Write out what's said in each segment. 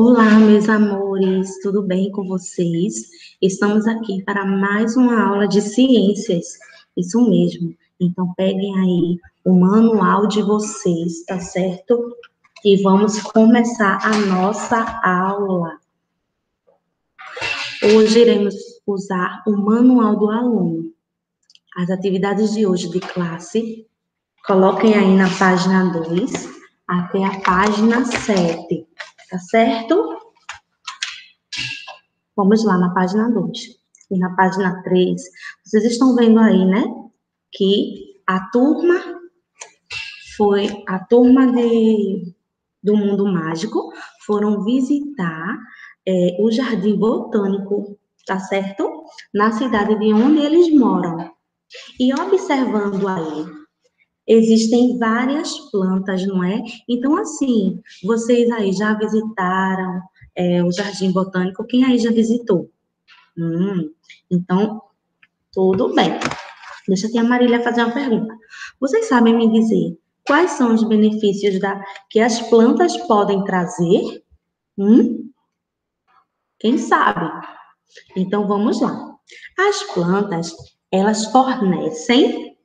Olá, meus amores, tudo bem com vocês? Estamos aqui para mais uma aula de ciências, isso mesmo. Então, peguem aí o manual de vocês, tá certo? E vamos começar a nossa aula. Hoje iremos usar o manual do aluno. As atividades de hoje de classe, coloquem aí na página 2 até a página 7, tá certo? Vamos lá na página 2. E na página 3, vocês estão vendo aí, né? Que a turma foi do Mundo Mágico, foram visitar o Jardim Botânico, tá certo? Na cidade de onde eles moram. E observando aí, existem várias plantas, não é? Então, assim, vocês aí já visitaram o Jardim Botânico? Quem aí já visitou? Então, tudo bem. Deixa aqui a Marília fazer uma pergunta. Vocês sabem me dizer quais são os benefícios que as plantas podem trazer? Quem sabe? Então, vamos lá. As plantas, elas fornecem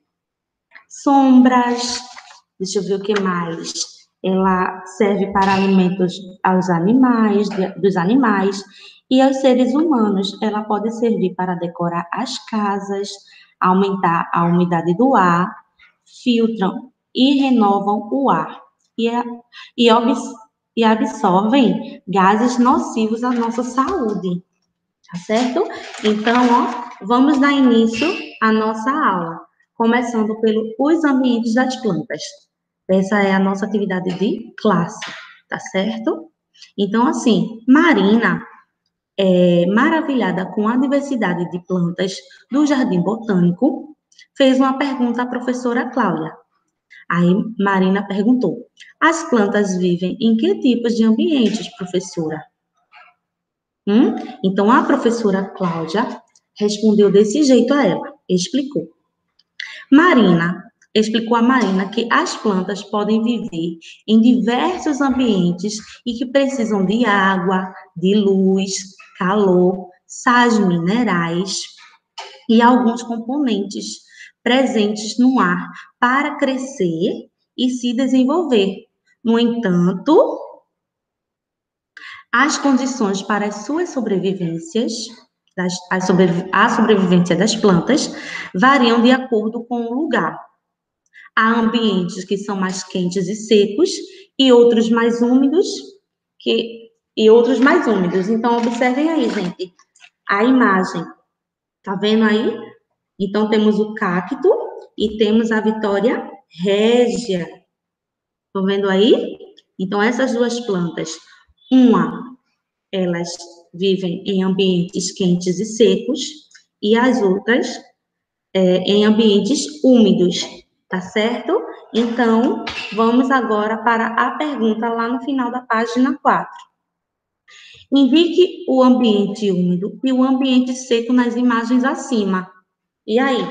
sombras. Deixa eu ver o que mais. Ela serve para alimentos aos animais, dos animais e aos seres humanos. Ela pode servir para decorar as casas, aumentar a umidade do ar, filtram e renovam o ar e, e, e absorvem gases nocivos à nossa saúde, tá certo? Então, ó, vamos dar início à nossa aula, começando pelos ambientes das plantas. Essa é a nossa atividade de classe, tá certo? Então, assim, Marina, maravilhada com a diversidade de plantas do Jardim Botânico, fez uma pergunta à professora Cláudia. Aí, Marina perguntou: as plantas vivem em que tipos de ambientes, professora? Então, a professora Cláudia respondeu desse jeito a ela, explicou. Marina explicou a Marina que as plantas podem viver em diversos ambientes e que precisam de água, de luz, calor, sais minerais e alguns componentes presentes no ar para crescer e se desenvolver. No entanto, as condições para as suas sobrevivências, a sobrevivência das plantas, variam de acordo com o lugar. Há ambientes que são mais quentes e secos e outros mais úmidos Então, observem aí, gente, a imagem. Tá vendo aí? Então, temos o cacto e temos a Vitória régia. Estão vendo aí? Então, essas duas plantas, elas vivem em ambientes quentes e secos, e as outras em ambientes úmidos, tá certo? Então, vamos agora para a pergunta lá no final da página 4. Indique o ambiente úmido e o ambiente seco nas imagens acima. E aí?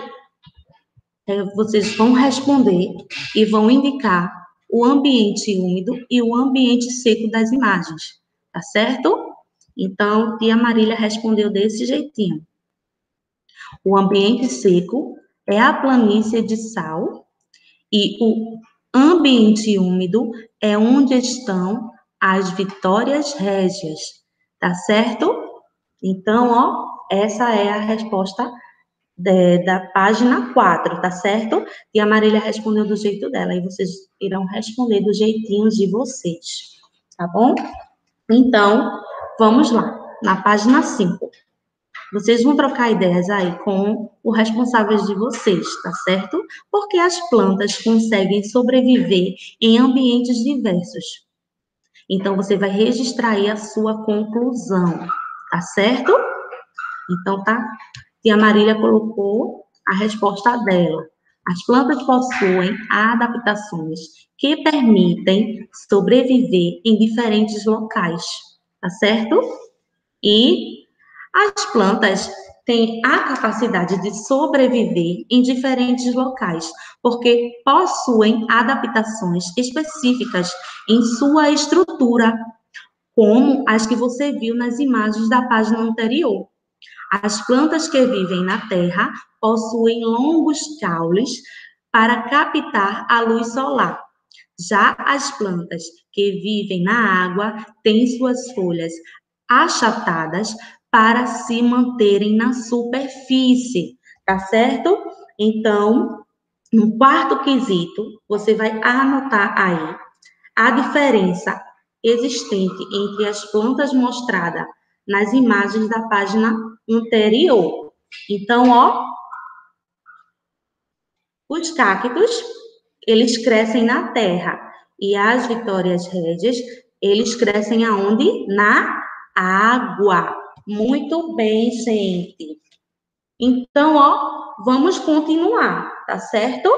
Vocês vão responder e vão indicar o ambiente úmido e o ambiente seco das imagens, tá certo? Então, tia Marília respondeu desse jeitinho. O ambiente seco é a planície de sal e o ambiente úmido é onde estão as Vitórias régias, tá certo? Então, ó, essa é a resposta da página 4, tá certo? E a Marília respondeu do jeito dela, e vocês irão responder do jeitinho de vocês, tá bom? Então, vamos lá, na página 5. Vocês vão trocar ideias aí com os responsáveis de vocês, tá certo? Porque as plantas conseguem sobreviver em ambientes diversos. Então, você vai registrar aí a sua conclusão, tá certo? Então, tá? E a Marília colocou a resposta dela. As plantas possuem adaptações que permitem sobreviver em diferentes locais, tá certo? E as plantas têm a capacidade de sobreviver em diferentes locais, porque possuem adaptações específicas em sua estrutura, como as que você viu nas imagens da página anterior. As plantas que vivem na terra possuem longos caules para captar a luz solar. Já as plantas que vivem na água têm suas folhas achatadas para se manterem na superfície, tá certo? Então, no quarto quesito, você vai anotar aí a diferença existente entre as plantas mostradas nas imagens da página anterior. Então, ó, os cactos, eles crescem na terra e as vitórias régias, eles crescem aonde? Na água. Muito bem, gente. Então, ó, vamos continuar, tá certo?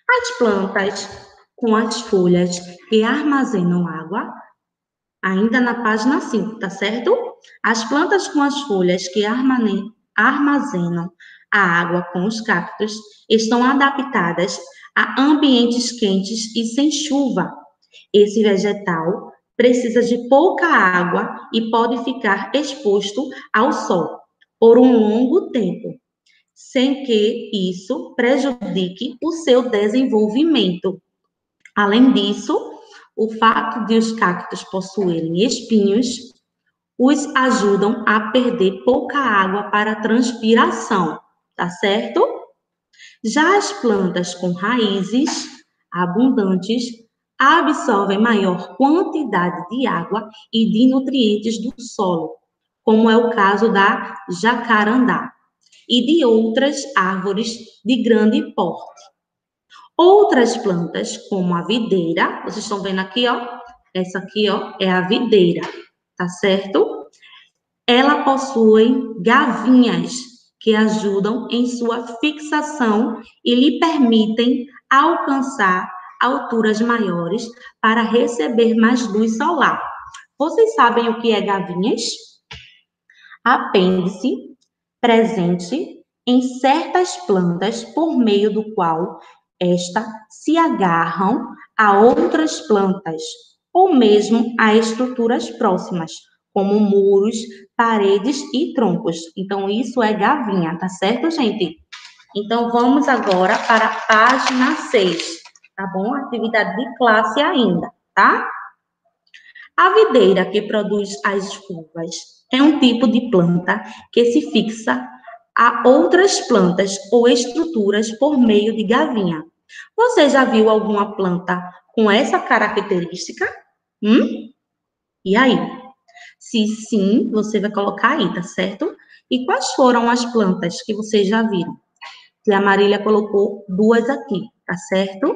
As plantas com as folhas que armazenam água, ainda na página 5, tá certo? As plantas com as folhas que armazenam a água com os cactos estão adaptadas a ambientes quentes e sem chuva. Esse vegetal precisa de pouca água e pode ficar exposto ao sol por um longo tempo, sem que isso prejudique o seu desenvolvimento. Além disso, o fato de os cactos possuírem espinhos os ajudam a perder pouca água para a transpiração, tá certo? Já as plantas com raízes abundantes absorvem maior quantidade de água e de nutrientes do solo, como é o caso da jacarandá e de outras árvores de grande porte. Outras plantas, como a videira, vocês estão vendo aqui, ó, essa aqui, ó, é a videira, tá certo? Ela possui gavinhas que ajudam em sua fixação e lhe permitem alcançar alturas maiores para receber mais luz solar. Vocês sabem o que é gavinhas? Apêndice presente em certas plantas por meio do qual estas se agarram a outras plantas ou mesmo a estruturas próximas, como muros, paredes e troncos. Então, isso é gavinha, tá certo, gente? Então, vamos agora para a página 6, tá bom? Atividade de classe ainda, tá? A videira que produz as uvas é um tipo de planta que se fixa a outras plantas ou estruturas por meio de gavinha. Você já viu alguma planta com essa característica? E aí? Se sim, você vai colocar aí, tá certo? E quais foram as plantas que vocês já viram? Tia Marília colocou duas aqui, tá certo?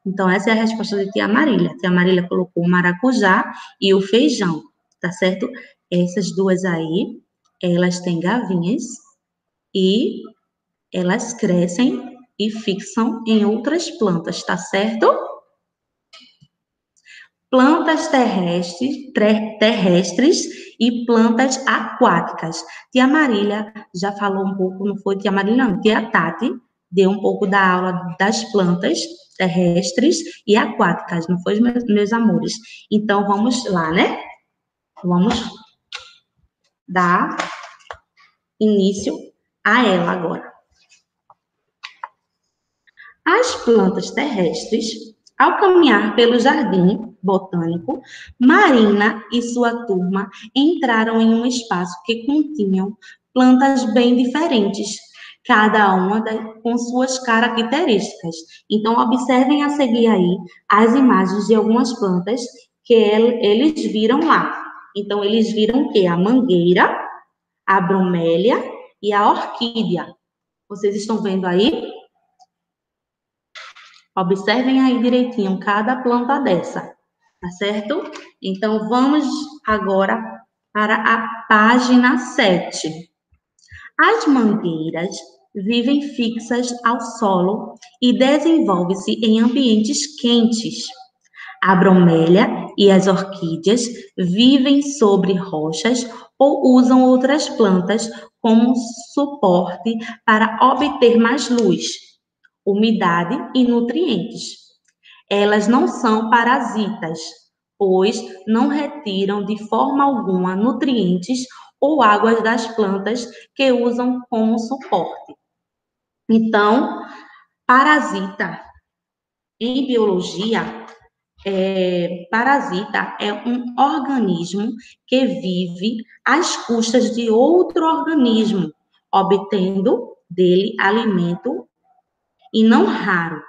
Então, essa é a resposta de Tia Marília. Tia Marília colocou o maracujá e o feijão, tá certo? Essas duas aí, elas têm gavinhas e elas crescem e fixam em outras plantas, tá certo? Plantas terrestres e plantas aquáticas. Tia Marília já falou um pouco, não foi Tia Marília, não, Tia Tati deu um pouco da aula das plantas terrestres e aquáticas, não foi, meus amores? Então, vamos lá, né? Vamos dar início a ela agora. As plantas terrestres, ao caminhar pelo jardim botânico, Marina e sua turma entraram em um espaço que continham plantas bem diferentes, cada uma com suas características. Então, observem a seguir aí as imagens de algumas plantas que eles viram lá. Então, eles viram o quê? A mangueira, a bromélia e a orquídea. Vocês estão vendo aí? Observem aí direitinho cada planta dessa, tá certo? Então, vamos agora para a página 7. As mangueiras vivem fixas ao solo e desenvolvem-se em ambientes quentes. A bromélia e as orquídeas vivem sobre rochas ou usam outras plantas como suporte para obter mais luz, umidade e nutrientes. Elas não são parasitas, pois não retiram de forma alguma nutrientes ou águas das plantas que usam como suporte. Então, parasita em biologia, parasita é um organismo que vive às custas de outro organismo, obtendo dele alimento e não raro,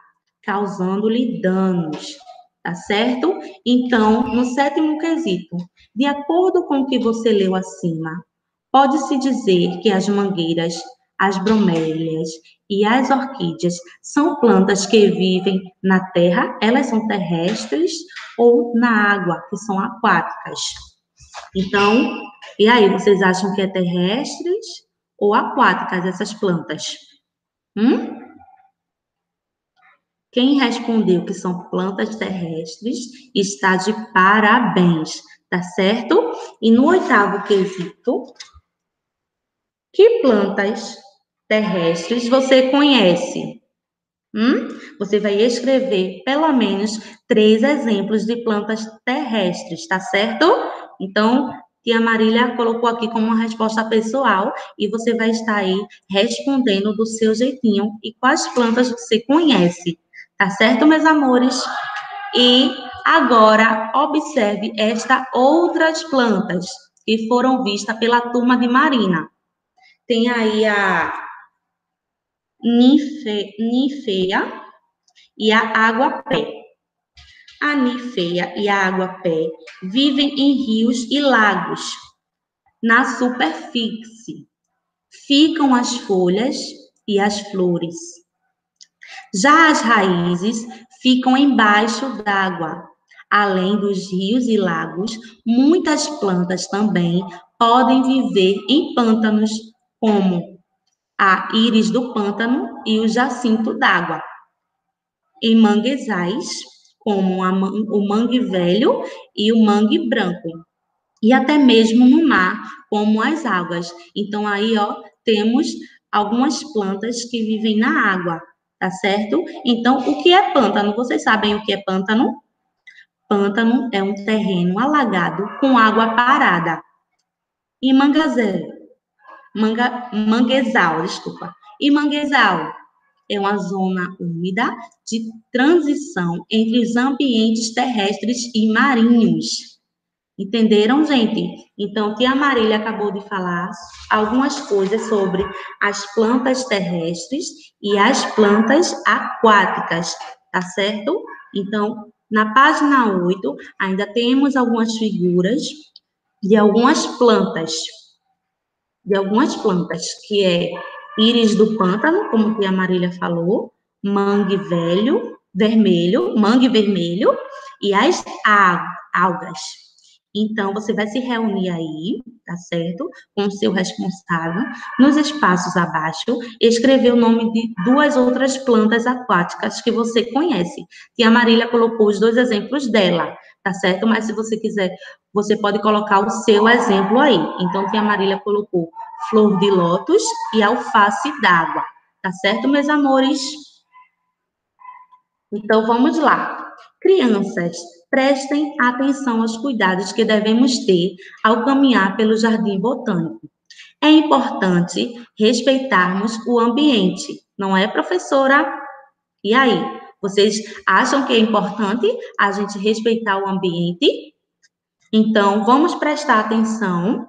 causando-lhe danos, tá certo? Então, no sétimo quesito, de acordo com o que você leu acima, pode-se dizer que as mangueiras, as bromélias e as orquídeas são plantas que vivem na terra, elas são terrestres ou na água, que são aquáticas. Então, e aí, vocês acham que é terrestres ou aquáticas essas plantas? Quem respondeu que são plantas terrestres está de parabéns, tá certo? E no oitavo quesito, que plantas terrestres você conhece? Você vai escrever pelo menos 3 exemplos de plantas terrestres, tá certo? Então, tia Marília colocou aqui como uma resposta pessoal e você vai estar aí respondendo do seu jeitinho e quais plantas você conhece, tá certo, meus amores? E agora, observe estas outras plantas que foram vistas pela turma de Marina. Tem aí a ninfeia e a água-pé. A ninfeia e a água-pé vivem em rios e lagos. Na superfície ficam as folhas e as flores. Já as raízes ficam embaixo d'água. Além dos rios e lagos, muitas plantas também podem viver em pântanos, como a íris do pântano e o jacinto d'água. Em manguezais, como o mangue velho e o mangue branco. E até mesmo no mar, como as águas. Então, aí, ó, temos algumas plantas que vivem na água, tá certo? Então, o que é pântano? Vocês sabem o que é pântano? Pântano é um terreno alagado com água parada. E manguezal, desculpa. E manguezal é uma zona úmida de transição entre os ambientes terrestres e marinhos. Entenderam, gente? Então, tia Marília acabou de falar algumas coisas sobre as plantas terrestres e as plantas aquáticas, tá certo? Então, na página 8, ainda temos algumas figuras de algumas plantas, que é íris do pântano, como que a Marília falou, mangue velho, vermelho, mangue vermelho e as algas. Então, você vai se reunir aí, tá certo? Com o seu responsável, nos espaços abaixo, escrever o nome de 2 outras plantas aquáticas que você conhece. E a Marília colocou os 2 exemplos dela, tá certo? Mas se você quiser, você pode colocar o seu exemplo aí. Então, a Marília colocou flor de lótus e alface d'água, tá certo, meus amores? Então, vamos lá. Crianças, prestem atenção aos cuidados que devemos ter ao caminhar pelo jardim botânico. É importante respeitarmos o ambiente, não é, professora? E aí, vocês acham que é importante a gente respeitar o ambiente? Então, vamos prestar atenção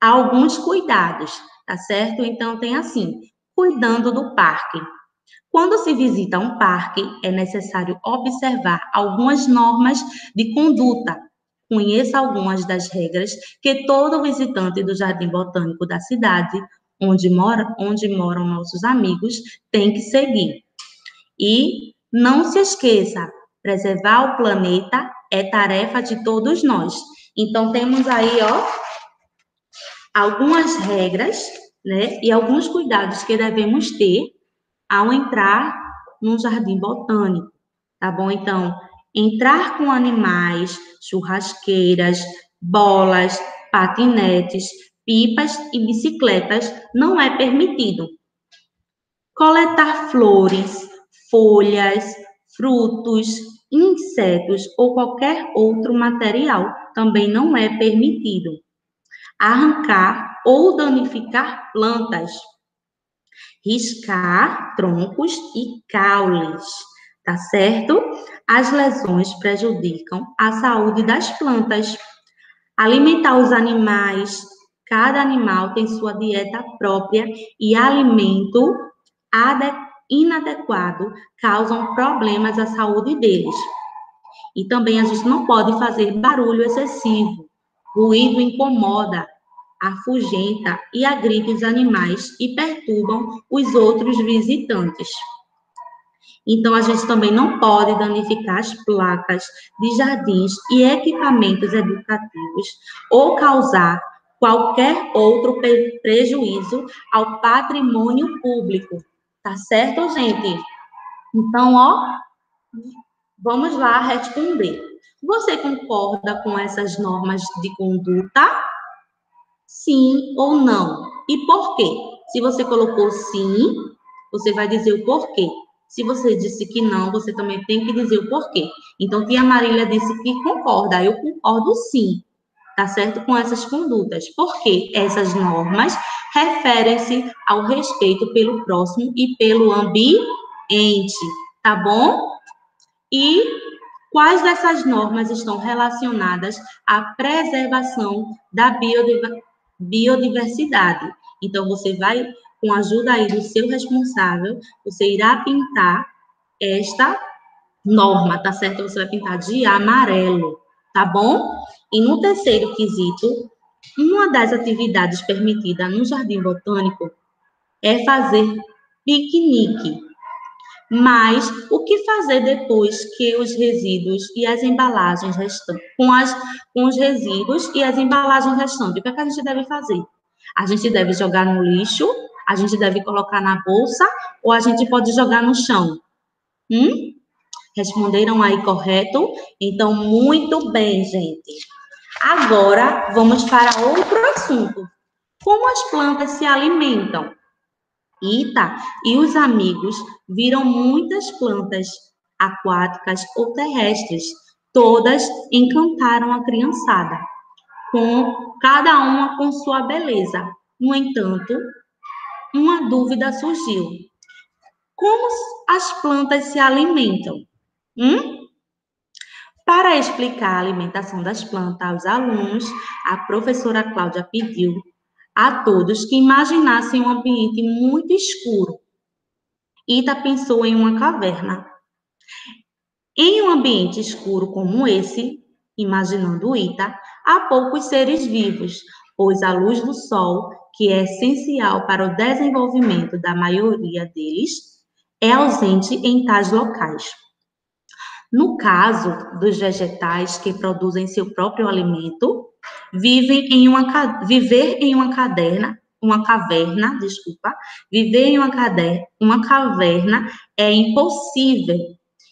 a alguns cuidados, tá certo? Então, tem assim, cuidando do parque. Quando se visita um parque, é necessário observar algumas normas de conduta. Conheça algumas das regras que todo visitante do Jardim Botânico da cidade, onde moram nossos amigos, tem que seguir. E não se esqueça, preservar o planeta é tarefa de todos nós. Então, temos aí, ó, algumas regras, né, e alguns cuidados que devemos ter ao entrar num jardim botânico, tá bom? Então, entrar com animais, churrasqueiras, bolas, patinetes, pipas e bicicletas não é permitido. Coletar flores, folhas, frutos, insetos ou qualquer outro material também não é permitido. Arrancar ou danificar plantas, riscar troncos e caules, tá certo? As lesões prejudicam a saúde das plantas. Alimentar os animais, cada animal tem sua dieta própria e alimento inadequado causam problemas à saúde deles. E também a gente não pode fazer barulho excessivo. Ruído incomoda, afugenta e agride os animais e perturbam os outros visitantes. Então, a gente também não pode danificar as placas de jardins e equipamentos educativos ou causar qualquer outro prejuízo ao patrimônio público. Tá certo, gente? Então, ó, vamos lá responder. Você concorda com essas normas de conduta? Sim ou não? E por quê? Se você colocou sim, você vai dizer o porquê. Se você disse que não, você também tem que dizer o porquê. Então, tia Marília disse que concorda. Eu concordo sim, tá certo? Com essas condutas. Porque essas normas referem-se ao respeito pelo próximo e pelo ambiente, tá bom? E quais dessas normas estão relacionadas à preservação da biodiversidade? Então, você vai, com a ajuda aí do seu responsável, você irá pintar esta norma, tá certo? Você vai pintar de amarelo, tá bom? E no terceiro quesito, uma das atividades permitidas no Jardim Botânico é fazer piquenique. Mas o que fazer depois que os resíduos e as embalagens restantes, com os resíduos e as embalagens restantes, o que é que a gente deve fazer? A gente deve jogar no lixo, a gente deve colocar na bolsa ou a gente pode jogar no chão? Hum? Responderam aí correto? Então, muito bem, gente. Agora, vamos para outro assunto. Como as plantas se alimentam? Ita e os amigos viram muitas plantas aquáticas ou terrestres. Todas encantaram a criançada, com cada uma com sua beleza. No entanto, uma dúvida surgiu. Como as plantas se alimentam? Hum? Para explicar a alimentação das plantas aos alunos, a professora Cláudia pediu a todos que imaginassem um ambiente muito escuro. Ita pensou em uma caverna. Em um ambiente escuro como esse, imaginando Ita, há poucos seres vivos, pois a luz do sol, que é essencial para o desenvolvimento da maioria deles, é ausente em tais locais. No caso dos vegetais que produzem seu próprio alimento, viver em uma caverna, desculpa, viver em uma caverna é impossível.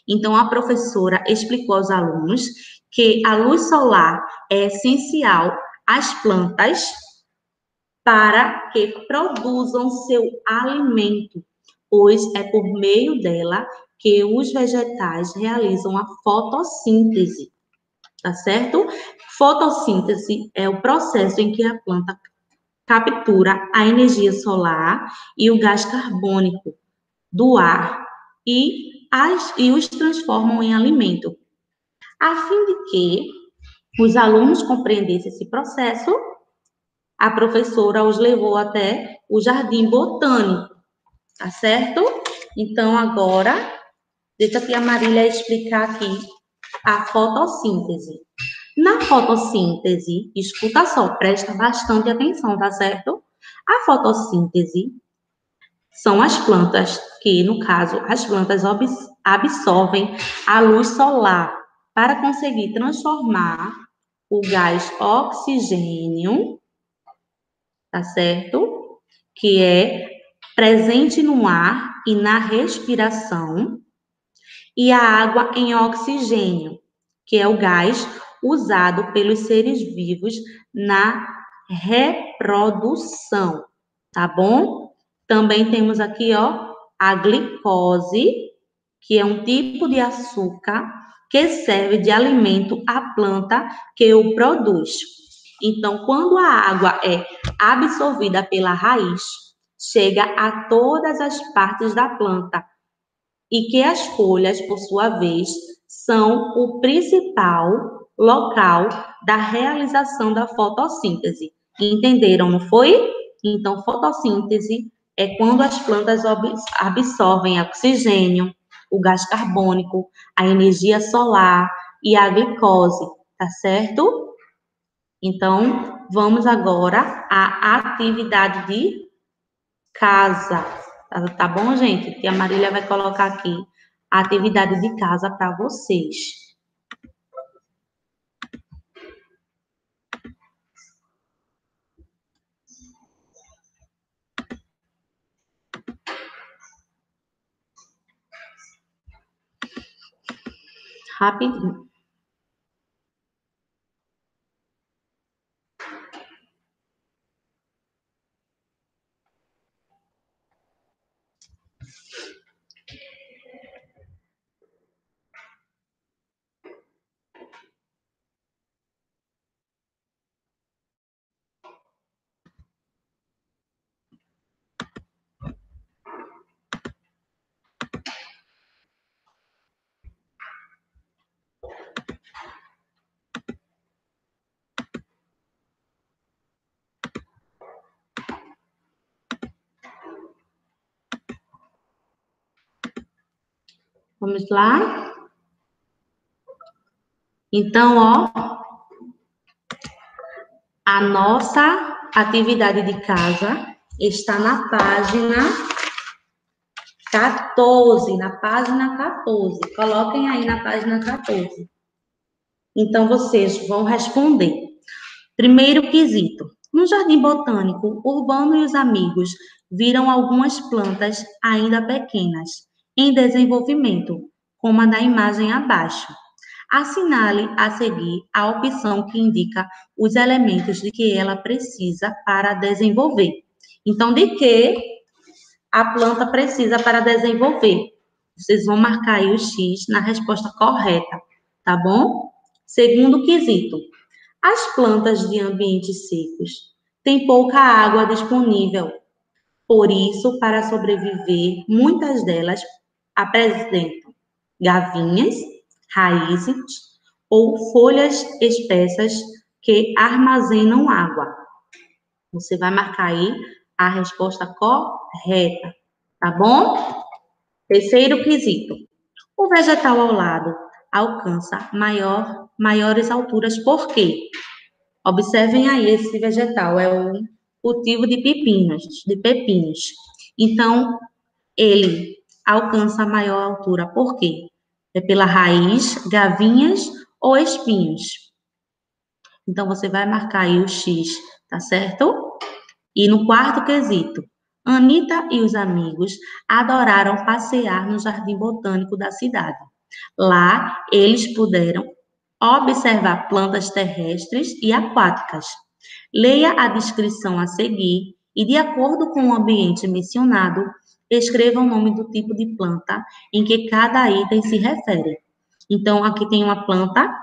Então, a professora explicou aos alunos que a luz solar é essencial às plantas para que produzam seu alimento, pois é por meio dela que os vegetais realizam a fotossíntese, tá certo? Fotossíntese é o processo em que a planta captura a energia solar e o gás carbônico do ar e os transformam em alimento. A fim de que os alunos compreendessem esse processo, a professora os levou até o jardim botânico, tá certo? Então, agora, deixa aqui a Marília explicar aqui a fotossíntese. Na fotossíntese, escuta só, presta bastante atenção, tá certo? A fotossíntese são as plantas que, no caso, as plantas absorvem a luz solar para conseguir transformar o gás oxigênio, tá certo? Que é presente no ar e na respiração, e a água em oxigênio, que é o gás usado pelos seres vivos na reprodução, tá bom? Também temos aqui, ó, a glicose, que é um tipo de açúcar que serve de alimento à planta que o produz. Então, quando a água é absorvida pela raiz, chega a todas as partes da planta e que as folhas, por sua vez, são o principal local da realização da fotossíntese. Entenderam, não foi? Então, fotossíntese é quando as plantas absorvem oxigênio, o gás carbônico, a energia solar e a glicose, tá certo? Então, vamos agora à atividade de casa. Tá bom, gente? Que a Marília vai colocar aqui a atividade de casa para vocês. Rapidinho. Vamos lá? Então, ó, a nossa atividade de casa está na página 14, na página 14. Coloquem aí na página 14. Então, vocês vão responder. Primeiro quesito. No jardim botânico, Urbano e os amigos viram algumas plantas ainda pequenas, em desenvolvimento, como a da imagem abaixo. Assinale a seguir a opção que indica os elementos de que ela precisa para desenvolver. Então, de que a planta precisa para desenvolver? Vocês vão marcar aí o X na resposta correta, tá bom? Segundo quesito. As plantas de ambientes secos têm pouca água disponível. Por isso, para sobreviver, muitas delas apresentam gavinhas, raízes ou folhas espessas que armazenam água. Você vai marcar aí a resposta correta, tá bom? Terceiro quesito. O vegetal ao lado alcança maiores alturas por quê? Observem aí esse vegetal, é o cultivo de pepinos. Então, ele alcança maior altura, por quê? É pela raiz, gavinhas ou espinhos. Então, você vai marcar aí o X, tá certo? E no quarto quesito, Anita e os amigos adoraram passear no jardim botânico da cidade. Lá, eles puderam observar plantas terrestres e aquáticas. Leia a descrição a seguir e, de acordo com o ambiente mencionado, escreva o nome do tipo de planta em que cada item se refere. Então, aqui tem uma planta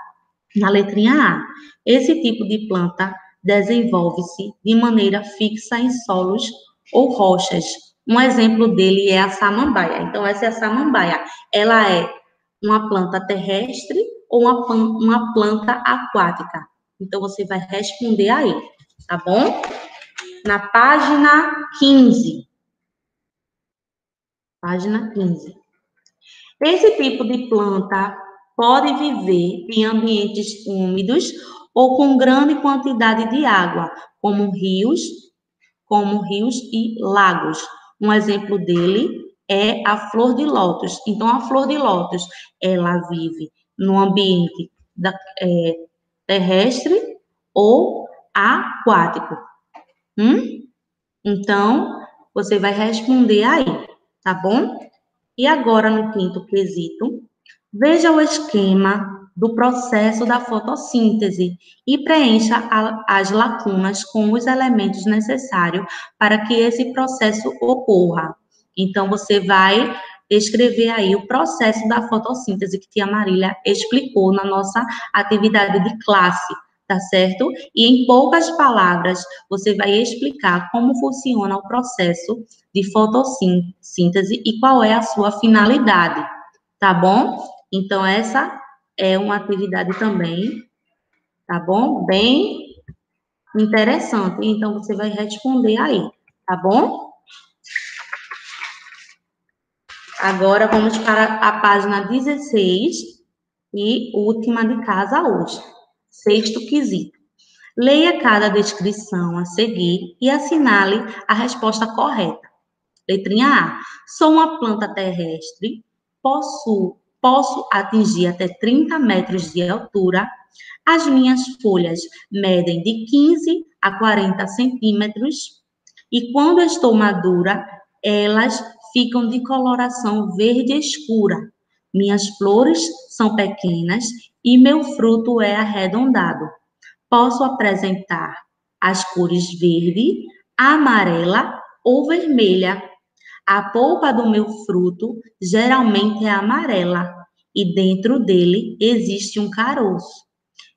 na letrinha A. Esse tipo de planta desenvolve-se de maneira fixa em solos ou rochas. Um exemplo dele é a samambaia. Então, essa é a samambaia. Ela é uma planta terrestre ou uma planta aquática. Então, você vai responder aí, tá bom? Na página 15. Página 15. Esse tipo de planta pode viver em ambientes úmidos ou com grande quantidade de água, como rios e lagos. Um exemplo dele é a flor de lótus. Então, a flor de lótus, ela vive no ambiente terrestre ou aquático. Então, você vai responder aí, tá bom? E agora, no quinto quesito, veja o esquema do processo da fotossíntese e preencha as lacunas com os elementos necessários para que esse processo ocorra. Então, você vai escrever aí o processo da fotossíntese que tia Marília explicou na nossa atividade de classe, tá certo? E em poucas palavras, você vai explicar como funciona o processo de fotossíntese e qual é a sua finalidade, tá bom? Então, essa é uma atividade também, tá bom? Bem interessante. Então, você vai responder aí, tá bom? Agora, vamos para a página 16 e última de casa hoje. Sexto quesito. Leia cada descrição a seguir e assinale a resposta correta. Letrinha A. Sou uma planta terrestre, posso atingir até 30 metros de altura. As minhas folhas medem de 15 a 40 centímetros e quando estou madura, elas ficam de coloração verde escura. Minhas flores são pequenas e meu fruto é arredondado. Posso apresentar as cores verde, amarela ou vermelha. A polpa do meu fruto geralmente é amarela e dentro dele existe um caroço.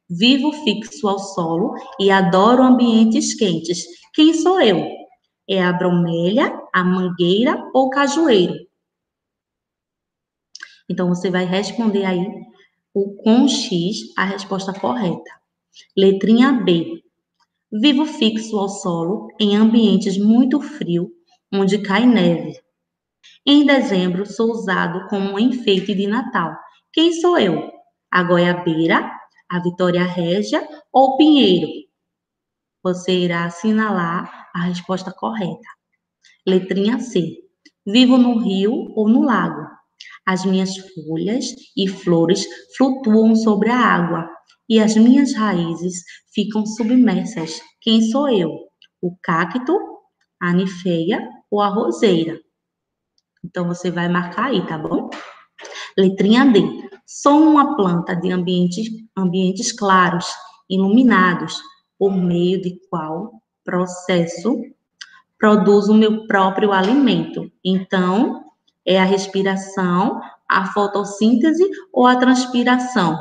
Vivo fixo ao solo e adoro ambientes quentes. Quem sou eu? É a bromélia, a mangueira ou cajueiro? Então, você vai responder aí com X a resposta correta. Letrinha B. Vivo fixo ao solo em ambientes muito frios, onde cai neve. Em dezembro, sou usado como um enfeite de Natal. Quem sou eu? A goiabeira, a vitória régia ou o pinheiro? Você irá assinalar a resposta correta. Letrinha C. Vivo no rio ou no lago. As minhas folhas e flores flutuam sobre a água e as minhas raízes ficam submersas. Quem sou eu? O cacto, a ninféia ou a roseira? Então, você vai marcar aí, tá bom? Letrinha D. Sou uma planta de ambientes claros, iluminados, por meio de qual processo produzo o meu próprio alimento. Então, é a respiração, a fotossíntese ou a transpiração?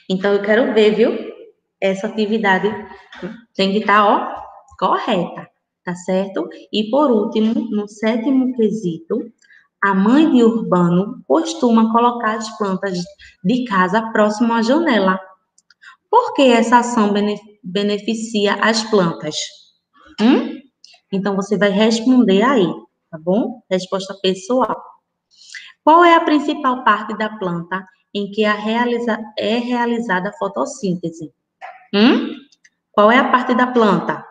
Então, eu quero ver, viu? Essa atividade tem que estar, ó, correta, tá certo? E por último, no sétimo quesito, a mãe de Urbano costuma colocar as plantas de casa próximo à janela. Por que essa ação beneficia as plantas? Hum? Então, você vai responder aí, tá bom? Resposta pessoal. Qual é a principal parte da planta em que é realizada a fotossíntese? Hum? Qual é a parte da planta?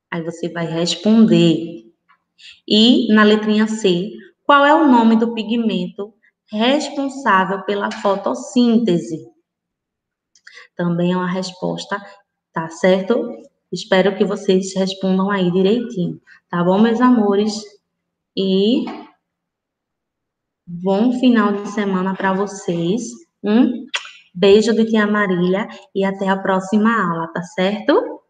Aí você vai responder. E na letrinha C, qual é o nome do pigmento responsável pela fotossíntese? Também é uma resposta, tá certo? Espero que vocês respondam aí direitinho, tá bom, meus amores? E bom final de semana para vocês. Um beijo de tia Marília e até a próxima aula, tá certo?